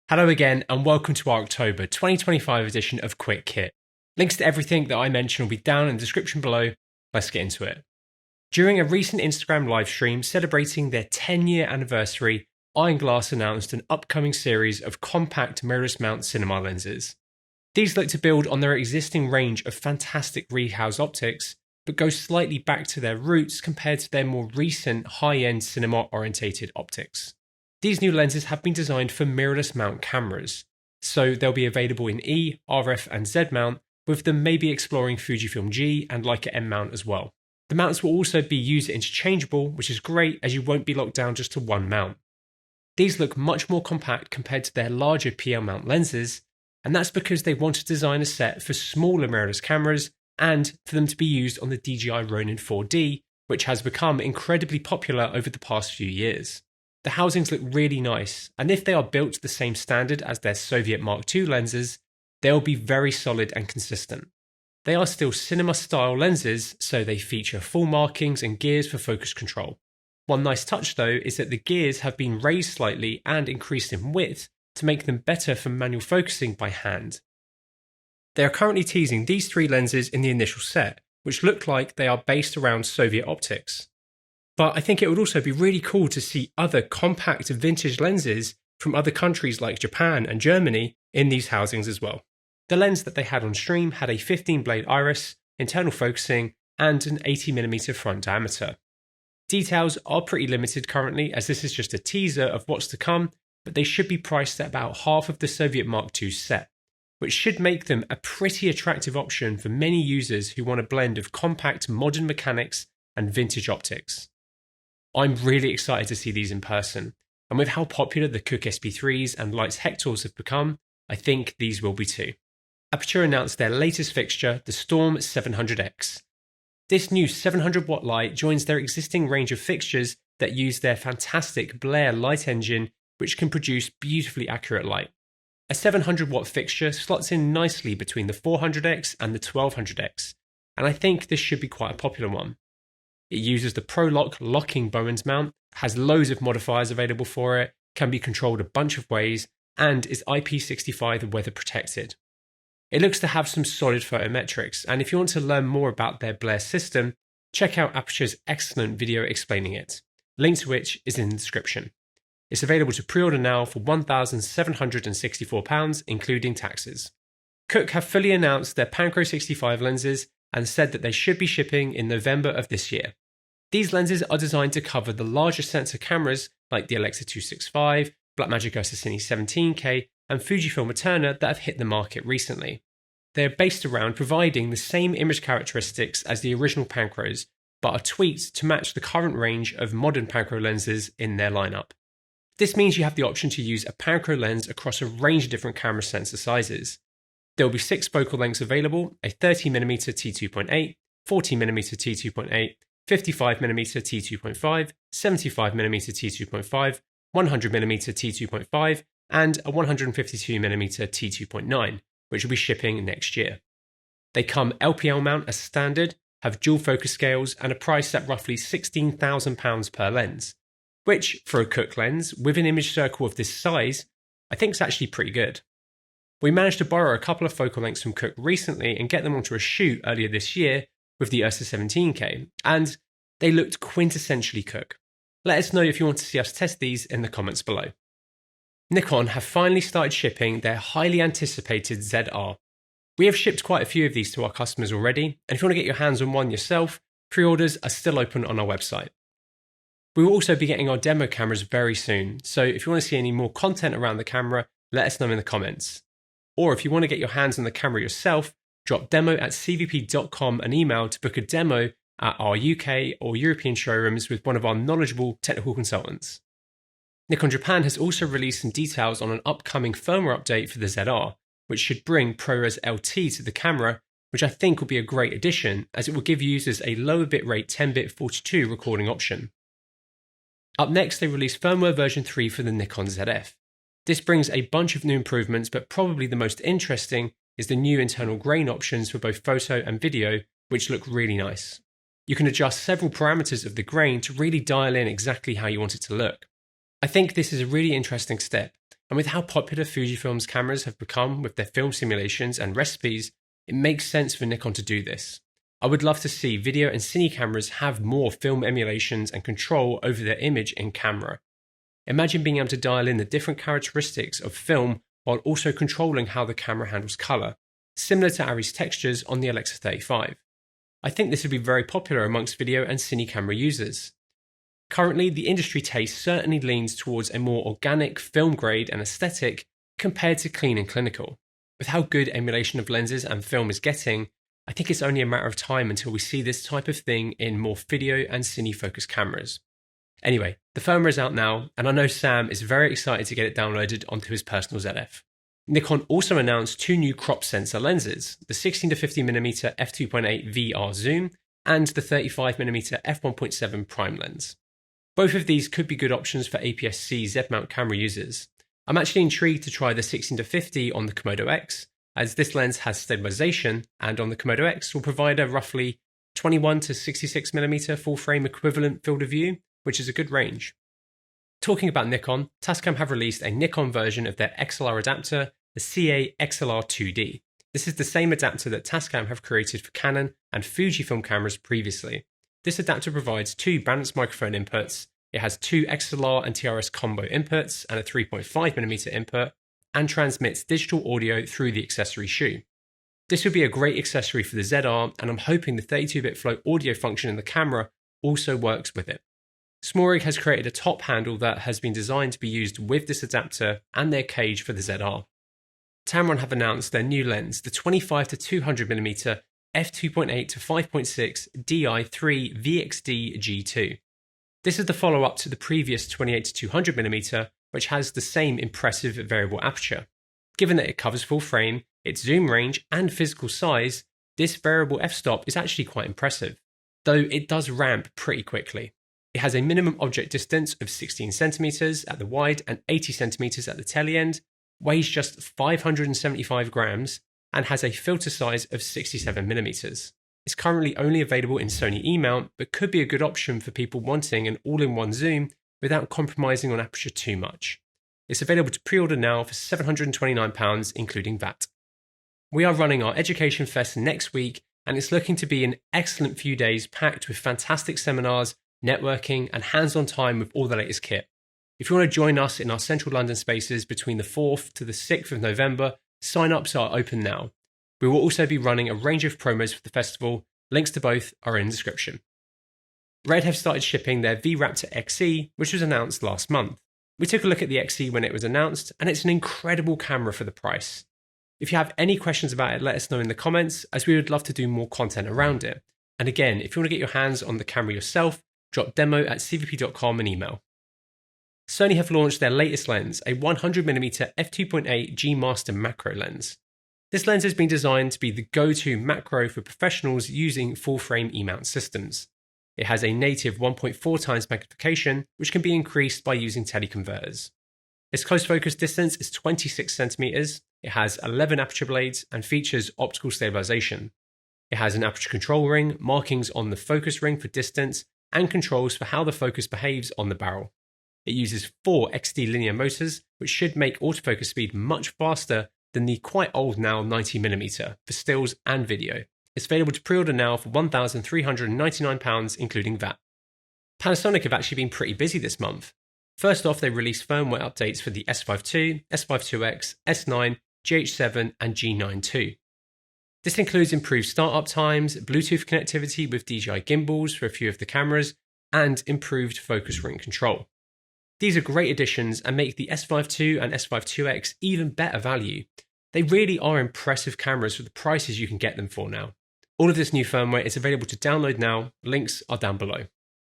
Hello again and welcome to our October 2025 edition of Quick Kit. Links to everything that I mentioned will be down in the description below. Let's get into it. During a recent Instagram live stream celebrating their 10-year anniversary, IronGlass announced an upcoming series of compact mirrorless mount cinema lenses. These look to build on their existing range of fantastic rehouse optics, but go slightly back to their roots compared to their more recent high-end cinema-orientated optics. These new lenses have been designed for mirrorless mount cameras, so they'll be available in E, RF and Z mount, with them maybe exploring Fujifilm G and Leica M mount as well. The mounts will also be user interchangeable, which is great as you won't be locked down just to one mount. These look much more compact compared to their larger PL mount lenses, and that's because they want to design a set for smaller mirrorless cameras and for them to be used on the DJI Ronin 4D, which has become incredibly popular over the past few years. The housings look really nice, and if they are built to the same standard as their Soviet Mark II lenses, they'll be very solid and consistent. They are still cinema-style lenses, so they feature full markings and gears for focus control. One nice touch though is that the gears have been raised slightly and increased in width to make them better for manual focusing by hand. They are currently teasing these three lenses in the initial set, which look like they are based around Soviet optics. But I think it would also be really cool to see other compact vintage lenses from other countries like Japan and Germany in these housings as well. The lens that they had on stream had a 15-blade iris, internal focusing, and an 80mm front diameter. Details are pretty limited currently, as this is just a teaser of what's to come, but they should be priced at about half of the Soviet Mark II set, which should make them a pretty attractive option for many users who want a blend of compact modern mechanics and vintage optics. I'm really excited to see these in person, and with how popular the Cooke SP3s and Lights Hectors have become, I think these will be too. Aputure announced their latest fixture, the Storm 700X. This new 700-watt light joins their existing range of fixtures that use their fantastic Blair light engine, which can produce beautifully accurate light. A 700-watt fixture slots in nicely between the 400X and the 1200X, and I think this should be quite a popular one. It uses the ProLock locking Bowens mount, has loads of modifiers available for it, can be controlled a bunch of ways, and is IP65 weather protected. It looks to have some solid photometrics, and if you want to learn more about their Blair system, check out Aputure's excellent video explaining it, link to which is in the description. It's available to pre-order now for £1,764, including taxes. Cooke have fully announced their Pancro 65 lenses and said that they should be shipping in November of this year. These lenses are designed to cover the larger sensor cameras like the Alexa 265, Blackmagic Cine 17K, and Fujifilm Eterna that have hit the market recently. They are based around providing the same image characteristics as the original Pancros, but are tweaked to match the current range of modern Pancro lenses in their lineup. This means you have the option to use a Pancro lens across a range of different camera sensor sizes. There will be 6 focal lengths available, a 30mm t2.8, 40mm t2.8, 55mm t2.5, 75mm t2.5, 100mm t2.5, and a 152mm t2.9, which will be shipping next year. They come LPL mount as standard, have dual focus scales, and are priced at roughly £16,000 per lens, which, for a Cooke lens with an image circle of this size, I think is actually pretty good. We managed to borrow a couple of focal lengths from Cooke recently and get them onto a shoot earlier this year with the Ursa 17K, and they looked quintessentially Cooke. Let us know if you want to see us test these in the comments below. Nikon have finally started shipping their highly anticipated ZR. We have shipped quite a few of these to our customers already, and if you want to get your hands on one yourself, pre-orders are still open on our website. We will also be getting our demo cameras very soon, so if you want to see any more content around the camera, let us know in the comments. Or if you want to get your hands on the camera yourself, drop demo@cvp.com an email to book a demo at our UK or European showrooms with one of our knowledgeable technical consultants. Nikon Japan has also released some details on an upcoming firmware update for the ZR, which should bring ProRes LT to the camera, which I think will be a great addition as it will give users a lower bitrate 10-bit 42 recording option. Up next, they released firmware version 3 for the Nikon ZF. This brings a bunch of new improvements, but probably the most interesting is the new internal grain options for both photo and video, which look really nice. You can adjust several parameters of the grain to really dial in exactly how you want it to look. I think this is a really interesting step, And with how popular Fujifilm's cameras have become with their film simulations and recipes, it makes sense for Nikon to do this. I would love to see video and cine cameras have more film emulations and control over their image in camera. Imagine being able to dial in the different characteristics of film while also controlling how the camera handles colour, similar to Arri's textures on the Alexa 35. I think this would be very popular amongst video and cine camera users. Currently, the industry taste certainly leans towards a more organic film grade and aesthetic compared to clean and clinical. With how good emulation of lenses and film is getting, I think it's only a matter of time until we see this type of thing in more video and cine focused cameras. Anyway, the firmware is out now, and I know Sam is very excited to get it downloaded onto his personal ZF. Nikon also announced two new crop sensor lenses, the 16-50mm f2.8 VR zoom and the 35mm f1.7 prime lens. Both of these could be good options for APS-C Z-mount camera users. I'm actually intrigued to try the 16-50 on the Komodo X, as this lens has stabilization, and on the Komodo X will provide a roughly 21 to 66mm full frame equivalent field of view, which is a good range. Talking about Nikon, Tascam have released a Nikon version of their XLR adapter, the CA XLR2D. This is the same adapter that Tascam have created for Canon and Fujifilm cameras previously. This adapter provides two balanced microphone inputs, it has two XLR and TRS combo inputs and a 3.5mm input, and transmits digital audio through the accessory shoe. This would be a great accessory for the ZR, and I'm hoping the 32-bit flow audio function in the camera also works with it. Smorig has created a top handle that has been designed to be used with this adapter and their cage for the ZR. Tamron have announced their new lens, the 25 to 200mm f2.8 to 5.6 Di3 VXD G2. This is the follow-up to the previous 28 to 200mm, which has the same impressive variable aperture. Given that it covers full frame, its zoom range and physical size, this variable f-stop is actually quite impressive, though it does ramp pretty quickly. It has a minimum object distance of 16cm at the wide and 80cm at the telly end, weighs just 575 grams, and has a filter size of 67mm. It's currently only available in Sony E-mount, but could be a good option for people wanting an all-in-one zoom without compromising on aperture too much. It's available to pre-order now for £729, including VAT. We are running our Education Fest next week, and it's looking to be an excellent few days packed with fantastic seminars, networking, and hands-on time with all the latest kit. If you want to join us in our central London spaces between the 4th to the 6th of November, sign-ups are open now. We will also be running a range of promos for the festival. Links to both are in the description. Red have started shipping their V-Raptor XE, which was announced last month. We took a look at the XE when it was announced, and it's an incredible camera for the price. If you have any questions about it, let us know in the comments, as we would love to do more content around it. And again, if you want to get your hands on the camera yourself, drop demo@cvp.com and email. Sony have launched their latest lens, a 100mm f2.8 G Master macro lens. This lens has been designed to be the go-to macro for professionals using full-frame E-mount systems. It has a native 1.4 times magnification, which can be increased by using teleconverters. Its close focus distance is 26cm, it has 11 aperture blades and features optical stabilization. It has an aperture control ring, markings on the focus ring for distance, and controls for how the focus behaves on the barrel. It uses 4 XD linear motors, which should make autofocus speed much faster than the quite old now 90mm for stills and video. It's available to pre-order now for £1,399, including VAT. Panasonic have actually been pretty busy this month. First off, they released firmware updates for the S5 II, S5 IIX, S9, GH7 and G9 II. This includes improved startup times, Bluetooth connectivity with DJI gimbals for a few of the cameras, and improved focus ring control. These are great additions and make the S5 II and S5 IIX even better value. They really are impressive cameras for the prices you can get them for now. All of this new firmware is available to download now, links are down below.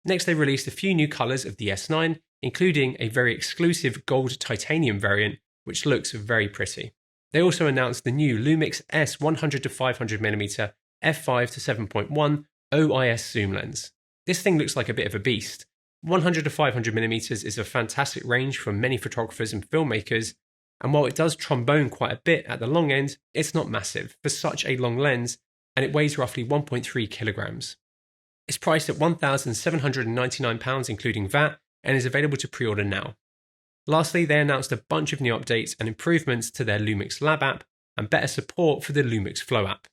Next, they released a few new colours of the S9, including a very exclusive gold titanium variant, which looks very pretty. They also announced the new Lumix S 100-500mm f5 to 7.1 OIS zoom lens. This thing looks like a bit of a beast. 100-500mm is a fantastic range for many photographers and filmmakers, and while it does trombone quite a bit at the long end, it's not massive for such a long lens, and it weighs roughly 1.3 kilograms. It's priced at £1,799 including VAT, and is available to pre-order now. Lastly, they announced a bunch of new updates and improvements to their Lumix Lab app and better support for the Lumix Flow app.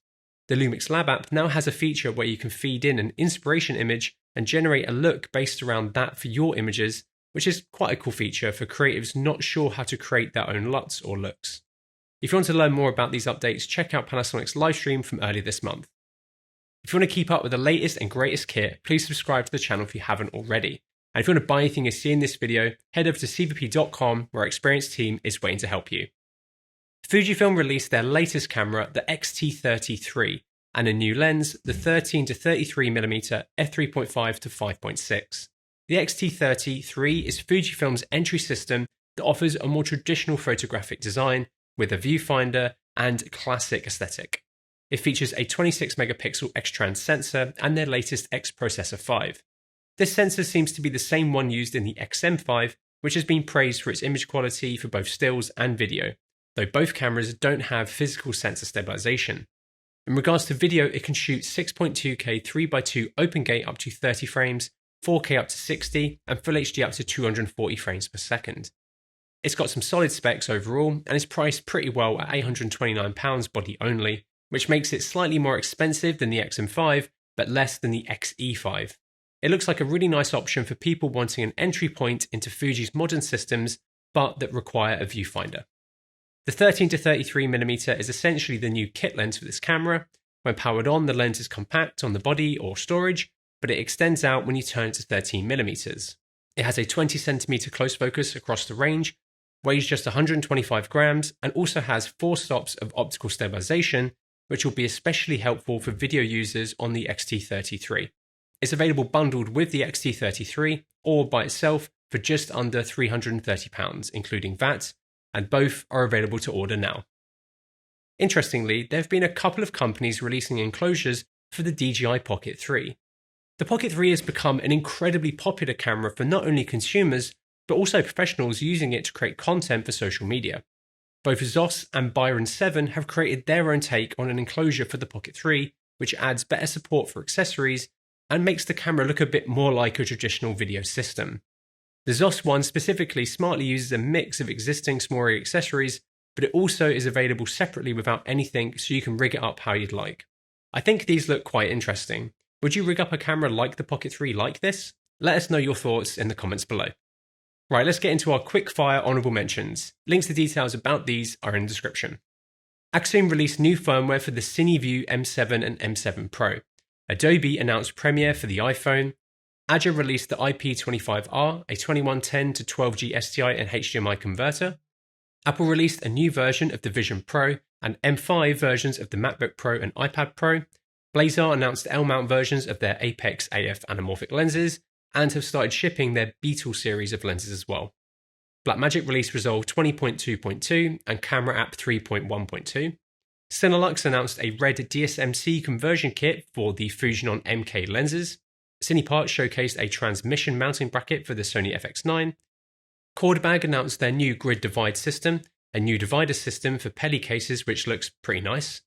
The Lumix Lab app now has a feature where you can feed in an inspiration image and generate a look based around that for your images, which is quite a cool feature for creatives not sure how to create their own LUTs or looks. If you want to learn more about these updates, check out Panasonic's livestream from earlier this month. If you want to keep up with the latest and greatest kit, please subscribe to the channel if you haven't already. And if you want to buy anything you see in this video, head over to cvp.com where our experienced team is waiting to help you. Fujifilm released their latest camera, the X-T30 III, and a new lens, the 13-33mm f3.5 to 5.6. The X-T30 III is Fujifilm's entry system that offers a more traditional photographic design with a viewfinder and classic aesthetic. It features a 26-megapixel X-Trans sensor and their latest X-Processor 5. This sensor seems to be the same one used in the XM5, which has been praised for its image quality for both stills and video, though both cameras don't have physical sensor stabilization. In regards to video, it can shoot 6.2K 3x2 open gate up to 30 frames, 4K up to 60, and Full HD up to 240 frames per second. It's got some solid specs overall, and is priced pretty well at £829 body only, which makes it slightly more expensive than the XM5, but less than the XE5. It looks like a really nice option for people wanting an entry point into Fuji's modern systems, but that require a viewfinder. The 13-33mm is essentially the new kit lens for this camera. When powered on, the lens is compact on the body or storage, but it extends out when you turn it to 13mm. It has a 20cm close focus across the range, weighs just 125 grams, and also has 4 stops of optical stabilization, which will be especially helpful for video users on the X-T30 III. It's available bundled with the X-T30 III or by itself for just under £330, including VAT, and both are available to order now. Interestingly, there have been a couple of companies releasing enclosures for the DJI Pocket 3. The Pocket 3 has become an incredibly popular camera for not only consumers, but also professionals using it to create content for social media. Both Zoss and Byron 7 have created their own take on an enclosure for the Pocket 3, which adds better support for accessories and makes the camera look a bit more like a traditional video system. The Zoss one specifically smartly uses a mix of existing SMORI accessories, but it also is available separately without anything, so you can rig it up how you'd like. I think these look quite interesting. Would you rig up a camera like the Pocket 3 like this? Let us know your thoughts in the comments below. Right, let's get into our quick-fire honourable mentions. Links to details about these are in the description. Axiom released new firmware for the CineView M7 and M7 Pro. Adobe announced Premiere for the iPhone. Aputure released the IP25R, a 2110 to 12G STI and HDMI converter. Apple released a new version of the Vision Pro and M5 versions of the MacBook Pro and iPad Pro. Blazar announced L-mount versions of their Apex AF anamorphic lenses and have started shipping their Beetle series of lenses as well. Blackmagic released Resolve 20.2.2 and Camera App 3.1.2. Cinelux announced a red DSMC conversion kit for the Fujinon MK lenses. Cineparts showcased a transmission mounting bracket for the Sony FX9. Cordbag announced their new grid divide system, a new divider system for Peli cases which looks pretty nice.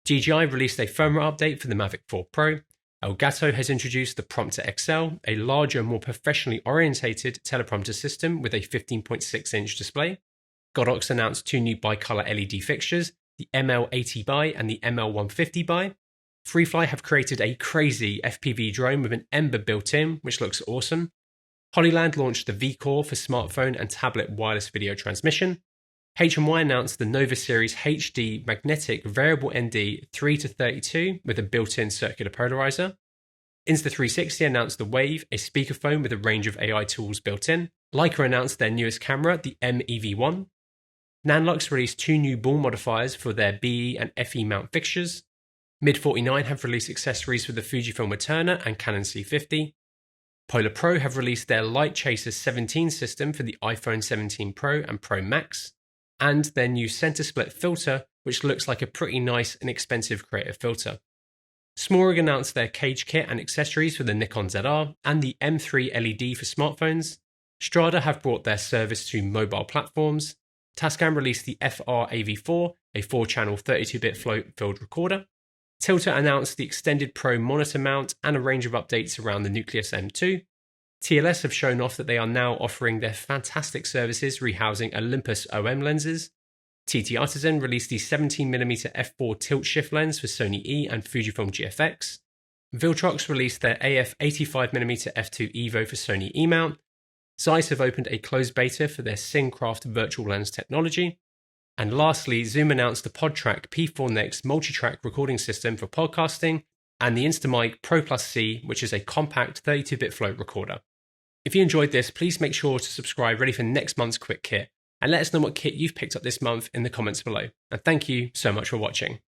DJI released a firmware update for the Mavic 4 Pro. Elgato has introduced the Prompter XL, a larger, more professionally orientated teleprompter system with a 15.6-inch display. Godox announced 2 new bicolor LED fixtures, the ML80 by and the ML150 by. Freefly have created a crazy FPV drone with an Ember built in, which looks awesome. Holyland launched the V-Core for smartphone and tablet wireless video transmission. HMY announced the Nova Series HD magnetic variable ND 3-32 with a built-in circular polarizer. Insta360 announced the Wave, a speakerphone with a range of AI tools built in. Leica announced their newest camera, the MEV1. Nanlux released 2 new ball modifiers for their BE and FE mount fixtures. Mid49 have released accessories for the Fujifilm Eterna and Canon C50. Polar Pro have released their Light Chaser 17 system for the iPhone 17 Pro and Pro Max, and their new center split filter, which looks like a pretty nice and expensive creative filter. Smorig announced their cage kit and accessories for the Nikon ZR and the M3 LED for smartphones. Strada have brought their service to mobile platforms. Tascam released the FR AV4, a 4-channel 32-bit float-filled recorder. Tilta announced the extended Pro monitor mount and a range of updates around the Nucleus M2. TLS have shown off that they are now offering their fantastic services rehousing Olympus OM lenses. TT Artisan released the 17mm f4 tilt shift lens for Sony E and Fujifilm GFX. Viltrox released their AF 85mm f2 Evo for Sony E mount. Zeiss have opened a closed beta for their Syncraft virtual lens technology. And lastly, Zoom announced the PodTrack P4 Next multi-track recording system for podcasting and the Instamic Pro Plus C, which is a compact 32-bit float recorder. If you enjoyed this, please make sure to subscribe ready for next month's Quick Kit, and let us know what kit you've picked up this month in the comments below. And thank you so much for watching.